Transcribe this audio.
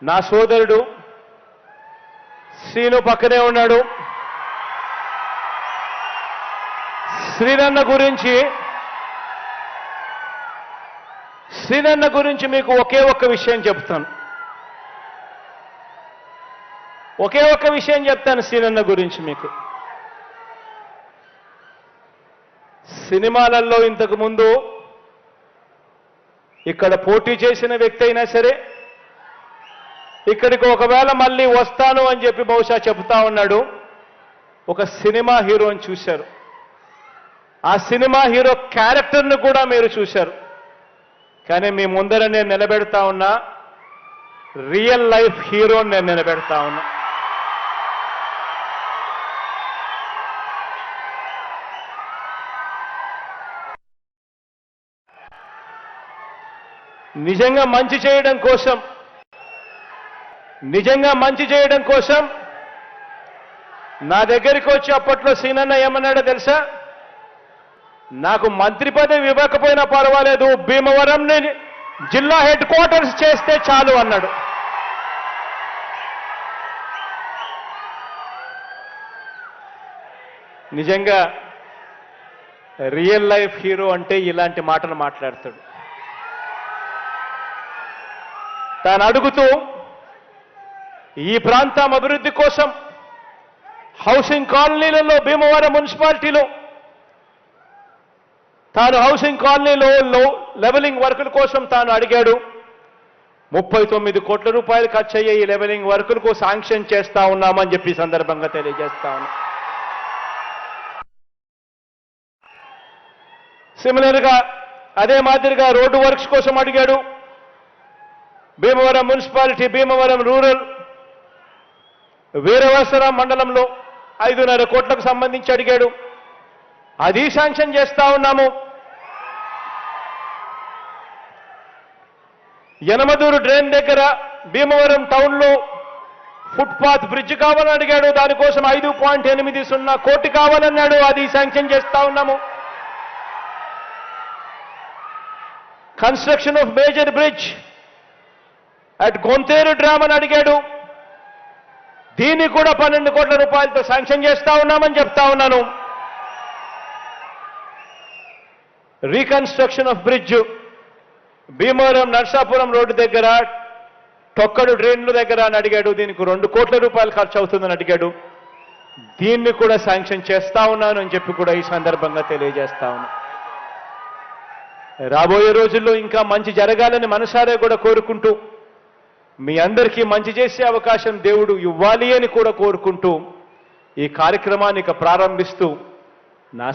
నా సోదరుడు శ్రీను పక్కనే ఉన్నాడు. శ్రీనన్న గురించి మీకు ఒకే ఒక్క విషయం చెప్తాను. శ్రీనన్న గురించి మీకు. సినిమాలలో ఇంతకు ముందు ఇక్కడ పోటీ చేసిన వ్యక్తి అయినా సరే ఇక్కడికి ఒకవేళ మళ్ళీ వస్తాను అని చెప్పి బహుశా చెబుతా ఉన్నాడు. ఒక సినిమా హీరోని చూశారు. ఆ సినిమా హీరో క్యారెక్టర్ను కూడా మీరు చూశారు. కానీ మీ ముందర నేను నిలబెడతా ఉన్నా రియల్ లైఫ్ హీరోని నేను నిలబెడతా ఉన్నా. నిజంగా మంచి చేయడం కోసం నా దగ్గరికి వచ్చి అప్పట్లో సీనన్న ఏమన్నాడో తెలుసా? నాకు మంత్రి పదవి ఇవ్వకపోయినా పర్వాలేదు, భీమవరంని జిల్లా హెడ్ క్వార్టర్స్ చేస్తే చాలు అన్నాడు. నిజంగా రియల్ లైఫ్ హీరో అంటే ఇలాంటి మాటలు మాట్లాడతాడు. తాను అడుగుతూ ఈ ప్రాంతం అభివృద్ధి కోసం హౌసింగ్ కాలనీలలో భీమవరం మున్సిపాలిటీలో తాను హౌసింగ్ కాలనీలో లెవెలింగ్ వర్కుల కోసం తాను అడిగాడు. 39 కోట్ల రూపాయలు ఖర్చు అయ్యే ఈ లెవెలింగ్ వర్కులకు శాంక్షన్ చేస్తా ఉన్నామని చెప్పి సందర్భంగా తెలియజేస్తా ఉన్నా. సిమిలర్గా అదే మాదిరిగా రోడ్డు వర్క్స్ కోసం అడిగాడు. భీమవరం మున్సిపాలిటీ, భీమవరం రూరల్, వీరవసరం మండలంలో 5.5 కోట్లకు సంబంధించి అడిగాడు. అది శాంక్షన్ చేస్తా ఉన్నాము. యనమదూరు డ్రైన్ దగ్గర భీమవరం టౌన్లో ఫుట్పాత్ బ్రిడ్జ్ కావాలని అడిగాడు. దానికోసం 5.80 కోటి కావాలన్నాడు. అది శాంక్షన్ చేస్తా ఉన్నాము. Construction of major bridge at Gonteru dam అని అడిగాడు. దీన్ని కూడా 12 కోట్ల రూపాయలతో శాంక్షన్ చేస్తా ఉన్నామని చెప్తా ఉన్నాను. Reconstruction of bridge Bhimavaram Narsapuram road దగ్గర తొక్కడు డ్రైన్ల దగ్గర అని అడిగాడు. దీనికి 2 కోట్ల రూపాయలు ఖర్చు అవుతుందని అడిగాడు. దీన్ని కూడా శాంక్షన్ చేస్తా ఉన్నాను అని చెప్పి కూడా ఈ సందర్భంగా తెలియజేస్తా ఉన్నా. రాబోయే రోజుల్లో ఇంకా మంచి జరగాలని మనసారే కూడా కోరుకుంటూ, మీ అందరికీ మంచి చేసే అవకాశం దేవుడు ఇవ్వాలి అని కూడా కోరుకుంటూ ఈ కార్యక్రమాన్ని ప్రారంభిస్తూ నా